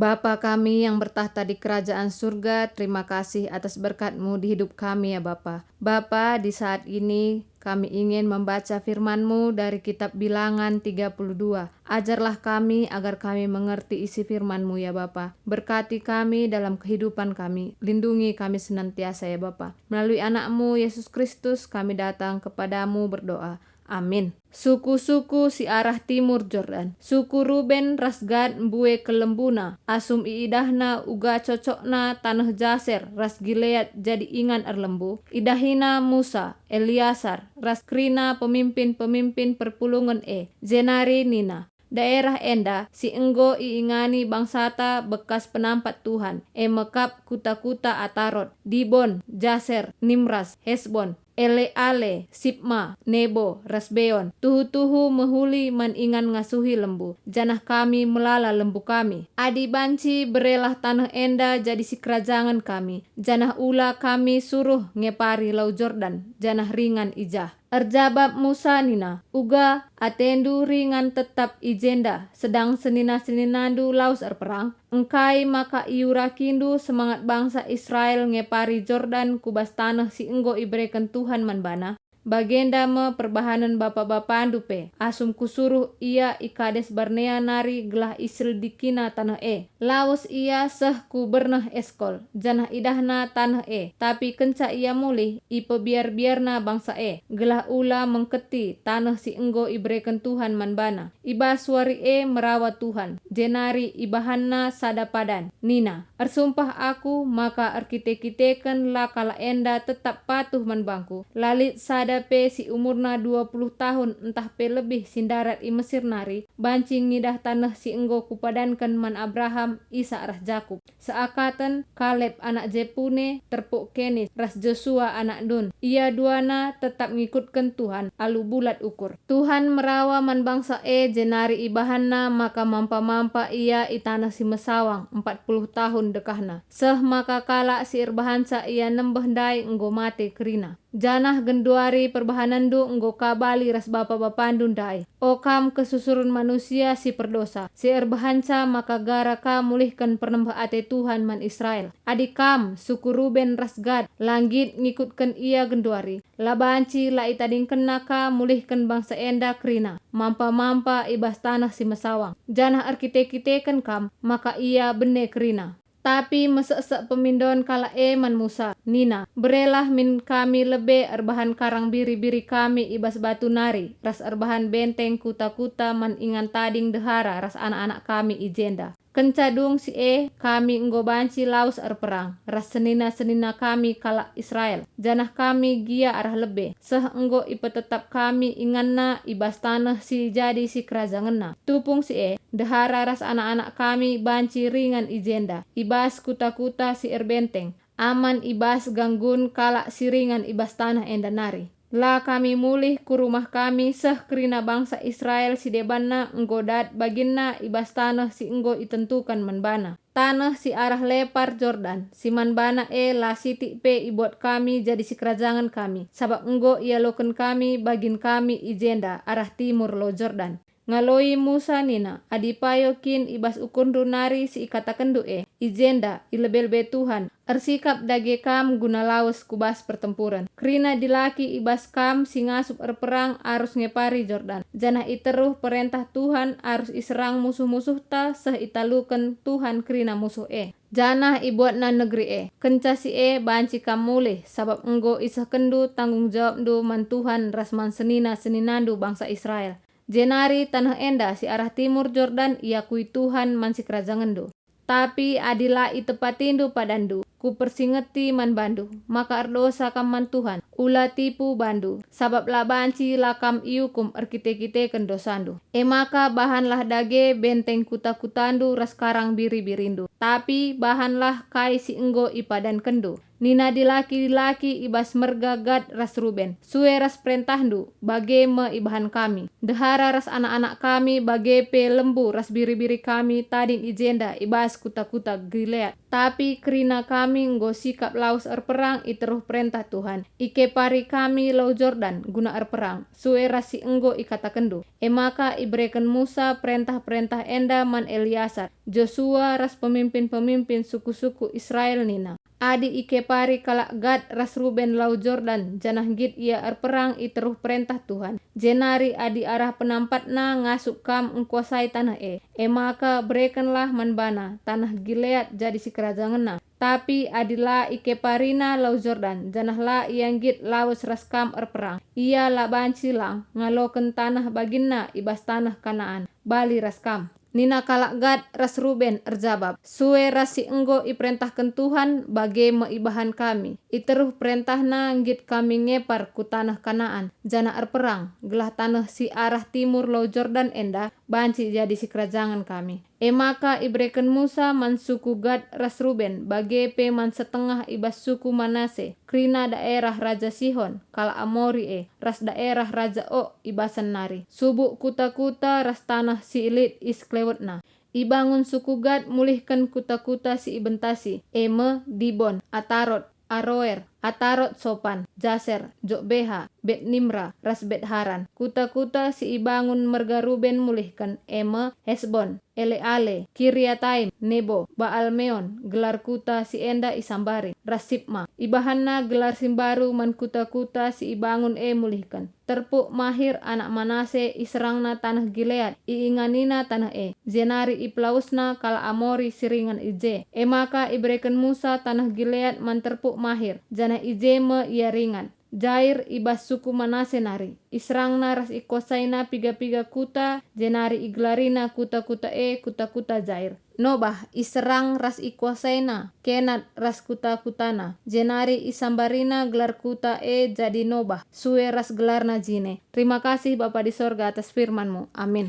Bapa kami yang bertahta di kerajaan surga, terima kasih atas berkat-Mu di hidup kami ya Bapa. Bapa, di saat ini kami ingin membaca firman-Mu dari kitab Bilangan 32. Ajarlah kami agar kami mengerti isi firman-Mu ya Bapa. Berkati kami dalam kehidupan kami. Lindungi kami senantiasa ya Bapa. Melalui anak-Mu Yesus Kristus kami datang kepadamu berdoa. Amin. Suku-suku si arah timur Jordan, suku Ruben ras Gad mbue kelembuna, asum iidahna uga cocokna tanah Jaser ras Gilead jadi ingan erlembu, idahina Musa, Eliasar, ras Krina pemimpin-pemimpin perpulungan Zenari Nina. Daerah enda si enggo iingani bangsata bekas penampat Tuhan, mekap kuta-kuta Atarot, Dibon, Jaser, Nimras, Hesbon, Eleale, Sipma, Nebo, Rasbeon, tuhu-tuhu mehuli man ingan ngasuhi lembu, janah kami melala lembu kami. Adi banci berelah tanah enda jadi si kerajangan kami, janah ula kami suruh ngepari lau Jordan, janah ringan ijah. Erjabab Musa nina, uga atendu ringan tetap ijenda, sedang senina-seninandu laus erperang, engkai maka iura kindu semangat bangsa Israel ngepari Jordan kubas tanah si enggo iberikan Tuhan manbana. Bagenda me perbahanan bapa-bapa dupe, asum kusuruh ia ikades Barnea nari gelah Israel dikina tanah Laus ia seh ku bernah eskol, janah idahna tanah tapi kenca ia mulih, ipe biar-biarna bangsa gelah ula mengketi tanah si enggo iberikan Tuhan manbana. Iba suari merawat Tuhan, jenari ibahanna sadapadan, nina. Ersumpah aku, maka arkite-kiteken la kala enda tetap patuh manbangku, lalit sadape si umurna 20 tahun entah pe lebih sindarat i Mesir nari, bancing ngidah tanah si enggo kupadankan man Abraham, Isa ras Jakub. Seakaten Kaleb anak Jepune terpuk Kenis ras Joshua anak Nun. Ia duana tetap ngikutkan Tuhan, alu bulat ukur. Tuhan merawa man bangsa jenari ibahanna maka mampa-mampa ia i tanah si Mesawang 40 tahun dekahna. Seh maka kala si irbahansa ia nembeh ndai enggo mate kerina. Janah genduari perbahanandu enggo kabali ras bapa-bapandu ndai. O kam kesusurun manusia si perdosa. Si irbahansa maka gara ka mulihkan pernembah ate Tuhan man Israel. Adik kam suku Ruben ras Gad langgit ngikutkan ia genduari. Labanci la itading kenaka mulihkan bangsa enda kerina. Mampa-mampa ibas tanah si Mesawang. Janah arkite-kiteken kam maka ia bene kerina. Tapi mesek-sek pemindon kala man Musa, nina, berelah min kami lebe erbahan karang biri-biri kami ibas batu nari, ras erbahan benteng kuta-kuta man ingan tading dehara ras anak-anak kami ijenda. Kencadung si kami enggo banci laus erperang, ras senina-senina kami kala Israel, janah kami gia arah lebe, seh enggo ipetetap kami inganna ibas tanah si jadi si kerajanganna. Tupung si dehara ras anak-anak kami banci ringan ijenda, ibas kuta-kuta si erbenteng, aman ibas ganggun kala siringan ibas tanah endanari. La kami mulih ku rumah kami seh kerina bangsa Israel si debanna enggodat baginna ibas tanah si enggo itentukan manbana. Tanah si arah lepar Jordan, si manbana la siti pe ibot kami jadi si kerajangan kami. Sabab enggo ia loken kami bagin kami ijenda arah timur lo Jordan. Ngaloi Musa nina, adipayo kin ibas ukundu nari si ikatakendu ijenda ilebel-be Tuhan. Ersikap dage kam guna lawas kubas pertempuran. Kerina dilaki ibas kam si ngasup erperang arus ngepari Jordan. Janah iteruh perintah Tuhan arus iserang musuh-musuh ta seh italukan Tuhan kerina musuh Janah ibuat na negeri kenca si banci kam mulih sabab enggo isah kendu tanggung jawab du man Tuhan ras man senina-seninandu bangsa Israel. Jenari tanah enda si arah timur Jordan ia kui Tuhan man si kerajangandu. Tapi adila itepatindu padandu, ku persingeti man bandu, maka erdosa kam man Tuhan, ula tipu bandu, sabab la banci la kam iukum erkite-kite kendosandu. Maka bahanlah dage benteng kuta-kutandu ras karang biri-birindu, tapi bahanlah kai si enggo ipadan kendu. Nina dilaki-dilaki ibas mergagat ras Ruben, sue ras perintahdu, bage me ibahan kami. Dehara ras anak-anak kami bage pe lembu ras biri-biri kami tading ijenda ibas kuta-kuta Gilead. Tapi kerina kami kami nggo sikap laus perang iteruh perintah Tuhan. Ike pari kami lau Jordan guna perang. Sue rasi enggo ikata kendu. Maka iberikan Musa perintah-perintah enda man Eliasar, Joshua ras pemimpin-pemimpin suku-suku Israel nina. Adi ike pari kalak Gad ras Ruben lau Jordan janah git ia perang iteruh perintah Tuhan. Jenari adi arah penampatna ngasuk kam engkuasai tanah maka berikanlah manbana tanah Gilead jadi si kerajaan. Tapi adila ike parina lau Jordan janahlah iang git lawas ras kam perang. Ia la banci lang ngaloken tanah baginna ibas tanah Kanaan bali ras kam. Nina kalak Gad ras Ruben erjabab, sue rasi enggo iperintahkan Tuhan bage meibahan kami. Iteruh perintahna nggit kami ngepar ku tanah Kanaan. Jana perang, gelah tanah si arah timur lau Jordan enda, banci jadi si kerajaan kami. Maka iberikan Musa man suku Gad ras Ruben, bage pe man setengah ibas suku Manase, krina daerah Raja Sihon, kala Amori ras daerah Raja O ibasan nari. Subuk kuta-kuta ras tanah si ilit isklewetna. Ibangun suku Gad mulihkan kuta-kuta si ibentasi, Dibon, Atarot, Aroer, Atarot Sopan, Jaser, Jokbeha, Bet Nimra, ras Bet Haran. Kuta-kuta si ibangun merga Ruben mulihkan, Hesbon, Eleale, Kiriataim, Nebo, Baalmeon, gelar kuta si enda isambari, ras Sipma. Ibahanna gelar simbaru man kuta-kuta si ibangun mulihkan. Terpuk Mahir anak Manase iserangna tanah Gilead, iinganina tanah Jenari iplausna kala Amori siringan ije. Maka iberikan Musa tanah Gilead man terpuk Mahir, jana ije me ia ringan. Jair ibas suku Manase nari. Israngna ras ikosaina piga-piga kuta, jenari iglarina kuta-kuta kuta-kuta Jair. Nobah iserang ras ikuasaina, Kenat ras kuta-kutana. Jenari isambarina gelar kuta jadi Nobah, sue ras gelarna jine. Terima kasih Bapa di sorga atas firman-Mu. Amin.